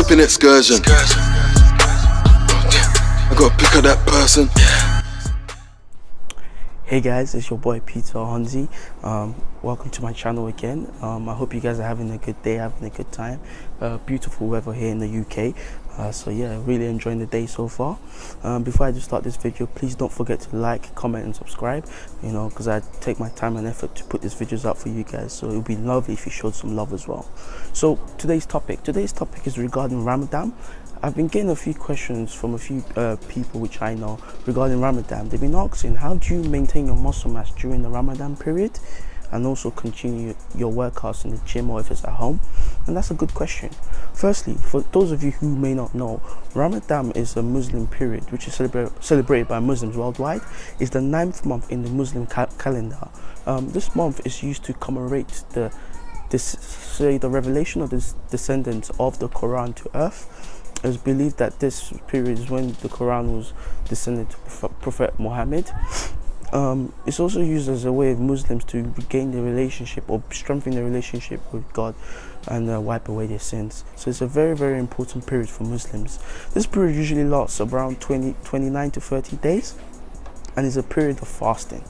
flipping excursion. I gotta pick up that person. Hey guys, it's your boy Peter Honzi. Welcome to my channel again. I hope you guys are having a good day, having a good time. Beautiful weather here in the UK. So yeah, really enjoying the day so far. Before I just start this video, please don't forget to like, comment and subscribe, you know, because I take my time and effort to put these videos out for you guys. So it would be lovely if you showed some love as well. So today's topic is regarding Ramadan. I've been getting a few questions from a few people which I know regarding Ramadan. They've been asking, how do you maintain your muscle mass during the Ramadan period and also continue your workouts in the gym or if it's at home? And that's a good question. Firstly, for those of you who may not know, Ramadan is a Muslim period which is celebrated by Muslims worldwide. It's the 9th month in the Muslim calendar. This month is used to commemorate the revelation of the descendants of the Quran to earth. It's believed that this period is when the Quran was descended to Prophet Muhammad. It's also used as a way of Muslims to regain the relationship or strengthen the relationship with God and wipe away their sins. So it's a very, very important period for Muslims. This period usually lasts around 29 to 30 days and is a period of fasting.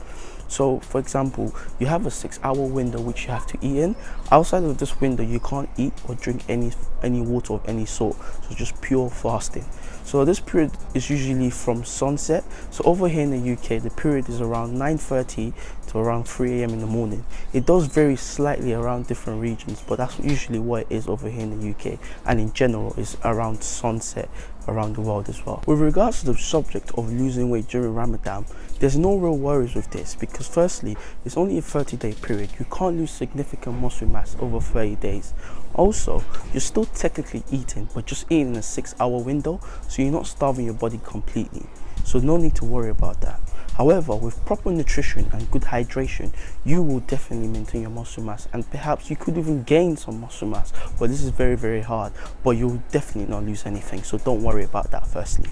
So for example, you have a 6-hour window which you have to eat in. Outside of this window, you can't eat or drink any water of any sort. So just pure fasting. So this period is usually from sunset. So over here in the UK, the period is around 9:30 to around 3 a.m. in the morning. It does vary slightly around different regions, but that's usually what it is over here in the UK. And in general, it's around sunset around the world as well. With regards to the subject of losing weight during Ramadan, there's no real worries with this because firstly, it's only a 30-day period. You can't lose significant muscle mass over 30 days. Also, you're still technically eating, but just eating in a 6-hour window, so you're not starving your body completely. So no need to worry about that. However, with proper nutrition and good hydration, you will definitely maintain your muscle mass, and perhaps you could even gain some muscle mass, but this is very, very hard, but you'll definitely not lose anything, so don't worry about that firstly.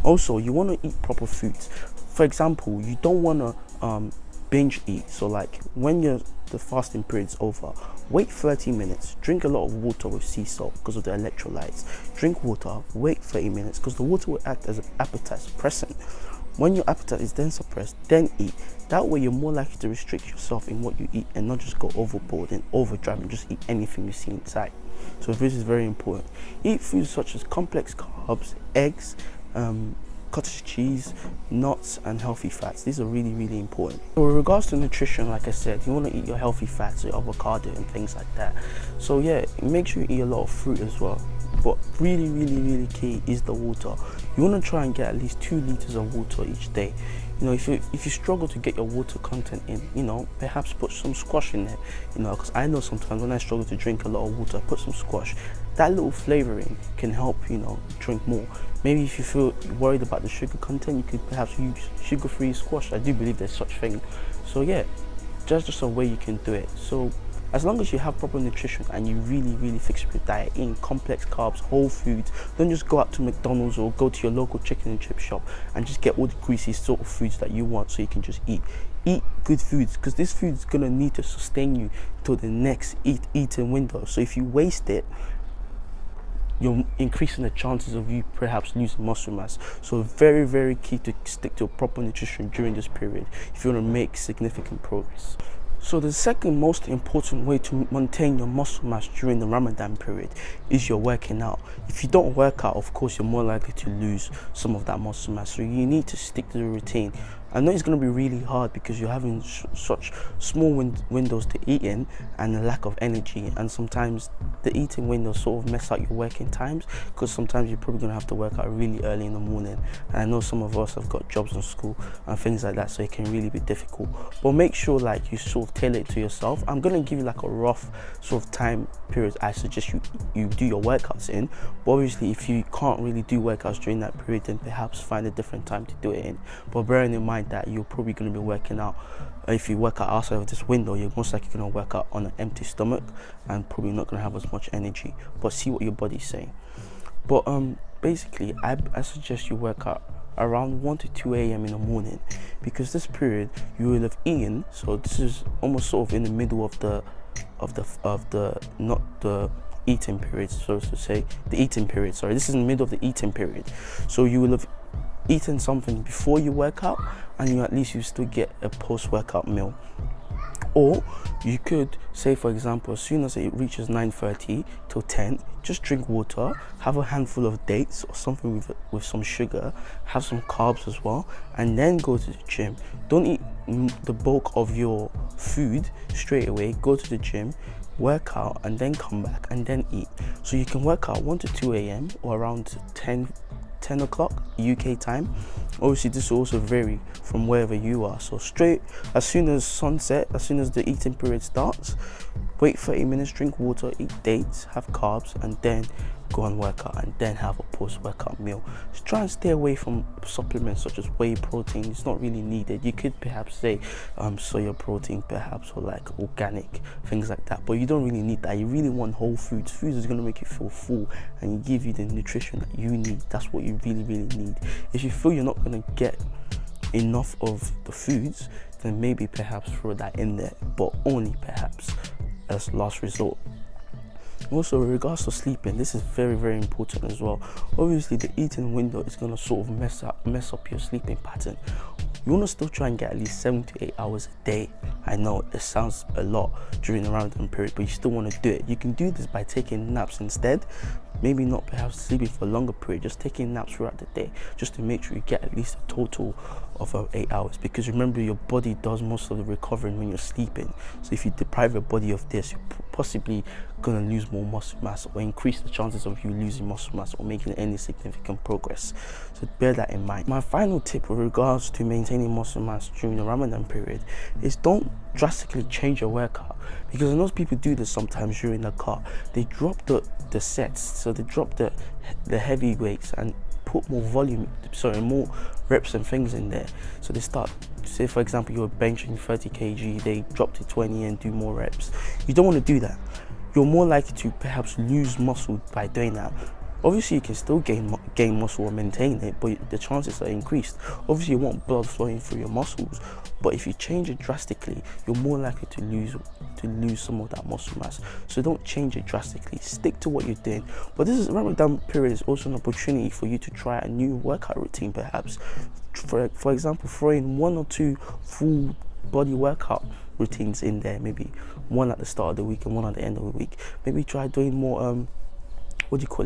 Also, you want to eat proper foods. For example, you don't want to binge eat. So like when the fasting period is over, wait 30 minutes, drink a lot of water with sea salt because of the electrolytes. Drink water, wait 30 minutes because the water will act as an appetite suppressant. When your appetite is then suppressed, then eat. That way you're more likely to restrict yourself in what you eat and not just go overboard and overdrive and just eat anything you see inside. So this is very important. Eat foods such as complex carbs, eggs, cottage cheese, nuts and healthy fats. These are really, really important. So with regards to nutrition, like I said, you want to eat your healthy fats, your avocado and things like that. So yeah, make sure you eat a lot of fruit as well. But really, really, really key is the water. You want to try and get at least 2 liters of water each day. You know, if you struggle to get your water content in, you know, perhaps put some squash in there. You know, because I know sometimes when I struggle to drink a lot of water, I put some squash. That little flavoring can help, you know, drink more. Maybe if you feel worried about the sugar content, you could perhaps use sugar-free squash. I do believe there's such thing. So yeah, just a way you can do it. So as long as you have proper nutrition and you really, really fix your diet, eating complex carbs, whole foods, don't just go out to McDonald's or go to your local chicken and chip shop and just get all the greasy sort of foods that you want so you can just eat. Eat good foods because this food is going to need to sustain you till the next eating window. So if you waste it, you're increasing the chances of you perhaps losing muscle mass. So very, very key to stick to proper nutrition during this period if you want to make significant progress. So the second most important way to maintain your muscle mass during the Ramadan period is your working out. If you don't work out, of course, you're more likely to lose some of that muscle mass. So you need to stick to the routine. I know it's going to be really hard because you're having such small windows to eat in and a lack of energy, and sometimes the eating windows sort of mess out your working times because sometimes you're probably going to have to work out really early in the morning, and I know some of us have got jobs in school and things like that, so it can really be difficult. But make sure like you sort of tailor it to yourself. I'm going to give you like a rough sort of time period I suggest you do your workouts in, but obviously if you can't really do workouts during that period, then perhaps find a different time to do it in. But bearing in mind that you're probably going to be working out, if you work out outside of this window, you're most likely going to work out on an empty stomach and probably not going to have as much energy. But see what your body's saying. But basically I suggest you work out around 1 to 2 a.m. in the morning, because this period you will have eaten, so this is almost sort of in the middle of the not the eating period, so to say, this is in the middle of the eating period. So you will have eaten something before you work out, and you still get a post-workout meal. Or you could say, for example, as soon as it reaches 9:30 till 10, just drink water, have a handful of dates or something with some sugar, have some carbs as well, and then go to the gym. Don't eat the bulk of your food straight away. Go to the gym, work out, and then come back and then eat. So you can work out 1 to 2 a.m. or around 10 o'clock UK time. Obviously this will also vary from wherever you are. So straight as soon as sunset, as soon as the eating period starts, wait 30 minutes, drink water, eat dates, have carbs, and then go and work out, and then have a post-workout meal. Just try and stay away from supplements such as whey protein. It's not really needed. You could perhaps say soya protein perhaps, or like organic things like that, but you don't really need that. You really want whole foods. Food is going to make you feel full and give you the nutrition that you need. That's what you really need. If you feel you're not going to get enough of the foods, then maybe perhaps throw that in there, but only perhaps as last resort. Also, in regards to sleeping, this is very important as well. Obviously the eating window is going to sort of mess up your sleeping pattern. You want to still try and get at least 7 to 8 hours a day. I know it sounds a lot during the Ramadan period, but you still want to do it. You can do this by taking naps instead. Maybe not perhaps sleeping for a longer period, just taking naps throughout the day, just to make sure you get at least a total of 8 hours. Because remember, your body does most of the recovering when you're sleeping. So if you deprive your body of this, you're possibly going to lose more muscle mass, or increase the chances of you losing muscle mass or making any significant progress. So bear that in mind. My final tip with regards to maintaining muscle mass during the Ramadan period is don't drastically change your workout, because I know people do this sometimes during the car. They drop the sets, so they drop the heavy weights and put more more reps and things in there. So they start, say for example you're benching 30 kg, they drop to 20 and do more reps. You don't want to do that. You're more likely to perhaps lose muscle by doing that. Obviously you can still gain muscle and maintain it, but the chances are increased. Obviously you want blood flowing through your muscles, but if you change it drastically, you're more likely to lose some of that muscle mass. So don't change it drastically, stick to what you're doing. But this Ramadan period is also an opportunity for you to try a new workout routine perhaps. For example, throw in 1 or 2 full body workout routines in there, maybe one at the start of the week and one at the end of the week. Maybe try doing more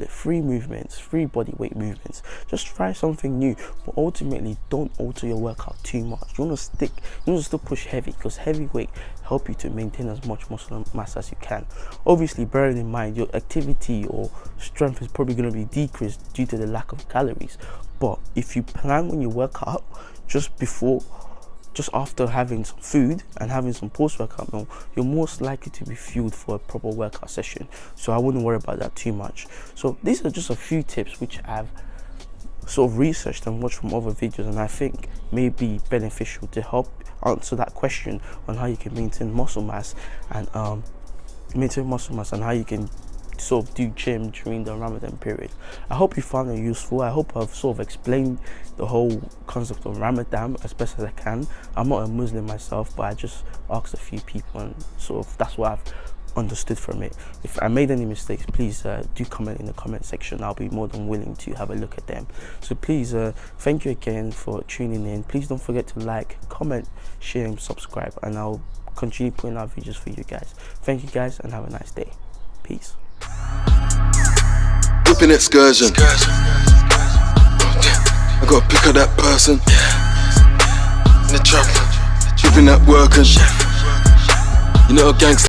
free movements, free body weight movements. Just try something new, but ultimately don't alter your workout too much. You want to still push heavy, because heavy weight help you to maintain as much muscle mass as you can. Obviously bearing in mind your activity or strength is probably going to be decreased due to the lack of calories. But if you plan when you work out just after having some food and having some post-workout meal, you're most likely to be fueled for a proper workout session. So I wouldn't worry about that too much. So these are just a few tips which I've sort of researched and watched from other videos, and I think may be beneficial to help answer that question on how you can maintain muscle mass and how you can sort of do gym during the Ramadan period. I hope you found it useful. I hope I've sort of explained the whole concept of Ramadan as best as I can. I'm not a Muslim myself, but I just asked a few people and sort of that's what I've understood from it. If I made any mistakes, please do comment in the comment section. I'll be more than willing to have a look at them. So please, thank you again for tuning in. Please don't forget to like, comment, share and subscribe, and I'll continue putting out videos for you guys. Thank you guys and have a nice day. Peace. Whipping excursion. I gotta pick up that person. In the trap, whipping that working. You know, a gangster.